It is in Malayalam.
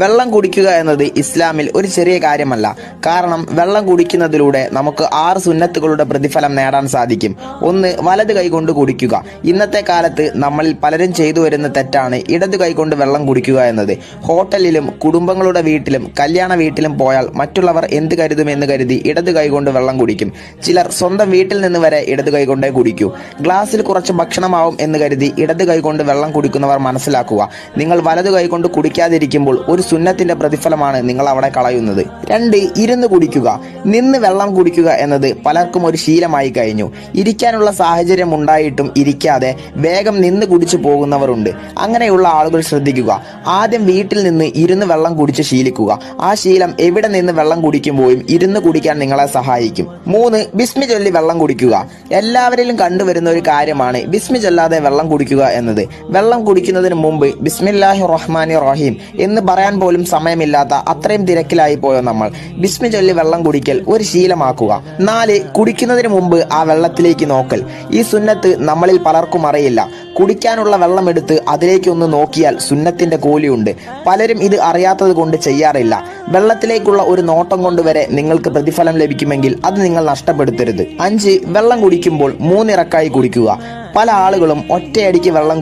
വെള്ളം കുടിക്കുക എന്നത് ഇസ്ലാമിൽ ഒരു ചെറിയ കാര്യമല്ല. കാരണം വെള്ളം കുടിക്കുന്നതിലൂടെ നമുക്ക് 6 സുന്നത്തുകളുടെ പ്രതിഫലം നേടാൻ സാധിക്കും. ഒന്ന്, വലത് കൈകൊണ്ട് കുടിക്കുക. ഇന്നത്തെ കാലത്ത് നമ്മളിൽ പലരും ചെയ്തു വരുന്ന തെറ്റാണ് ഇടത് കൈകൊണ്ട് വെള്ളം കുടിക്കുക എന്നത്. ഹോട്ടലിലും കുടുംബങ്ങളുടെ വീട്ടിലും കല്യാണ വീട്ടിലും പോയാൽ മറ്റുള്ളവർ എന്ത് കരുതുമെന്ന് കരുതി ഇടത് കൈകൊണ്ട് വെള്ളം കുടിക്കും. ചിലർ സ്വന്തം വീട്ടിൽ നിന്ന് വരെ ഇടത് കൈകൊണ്ടേ കുടിക്കൂ. ഗ്ലാസ്സിൽ കുറച്ച് ഭക്ഷണമാവും എന്ന് കരുതി ഇടത് കൈകൊണ്ട് വെള്ളം കുടിക്കുന്നവർ മനസ്സിലാക്കുക, നിങ്ങൾ വലത് കൈകൊണ്ട് കുടിക്കാതിരിക്കുമ്പോൾ ഒരു സുന്നത്തിന്റെ പ്രതിഫലമാണ് നിങ്ങൾ അവിടെ കളയുന്നത്. 2, ഇരുന്ന് കുടിക്കുക. നിന്ന് വെള്ളം കുടിക്കുക എന്നത് പലർക്കും ഒരു ശീലമായി കഴിഞ്ഞു. ഇരിക്കാനുള്ള സാഹചര്യം ഉണ്ടായിട്ടും ഇരിക്കാതെ വേഗം നിന്ന് കുടിച്ചു പോകുന്നവരുണ്ട്. അങ്ങനെയുള്ള ആളുകൾ ശ്രദ്ധിക്കുക. ആദ്യം വീട്ടിൽ നിന്ന് ഇരുന്ന് വെള്ളം കുടിച്ച് ശീലിക്കുക. ആ ശീലം എവിടെ നിന്ന് വെള്ളം കുടിക്കുമ്പോഴും ഇരുന്ന് കുടിക്കാൻ നിങ്ങളെ സഹായിക്കും. 3, ബിസ്മി ചൊല്ലി വെള്ളം കുടിക്കുക. എല്ലാവരിലും കണ്ടുവരുന്ന ഒരു കാര്യമാണ് ബിസ്മി ചൊല്ലാതെ വെള്ളം കുടിക്കുക എന്നത്. വെള്ളം കുടിക്കുന്നതിന് മുമ്പ് ബിസ്മില്ലാഹിർ റഹ്മാനിർ റഹീം എന്ന് പറയാൻ പോലും സമയമില്ലാത്ത അത്രയും തിരക്കിലായി പോയോ നമ്മൾ. ബിസ്മി ചൊല്ലി വെള്ളം കുടിക്കൽ ഒരു ശീലമാക്കുക. 4, കുടിക്കുന്നതിന് മുമ്പ് ആ വെള്ളത്തിലേക്ക് നോക്കൽ. ഈ സുന്നത്ത് നമ്മളിൽ പലർക്കും അറിയില്ല. കുടിക്കാനുള്ള വെള്ളം എടുത്ത് അതിലേക്ക് ഒന്ന് നോക്കിയാൽ സുന്നത്തിന്റെ കൂലിയുണ്ട്. പലരും ഇത് അറിയാത്തത് കൊണ്ട് ചെയ്യാറില്ല. വെള്ളത്തിലേക്കുള്ള ഒരു നോട്ടം കൊണ്ട് വരെ നിങ്ങൾക്ക് പ്രതിഫലം ലഭിക്കുമെങ്കിൽ അത് നിങ്ങൾ നഷ്ടപ്പെടുത്തരുത്. 5, വെള്ളം കുടിക്കുമ്പോൾ 3 ഇറക്കായി കുടിക്കുക. പല ആളുകളും ഒറ്റയടിക്ക് വെള്ളം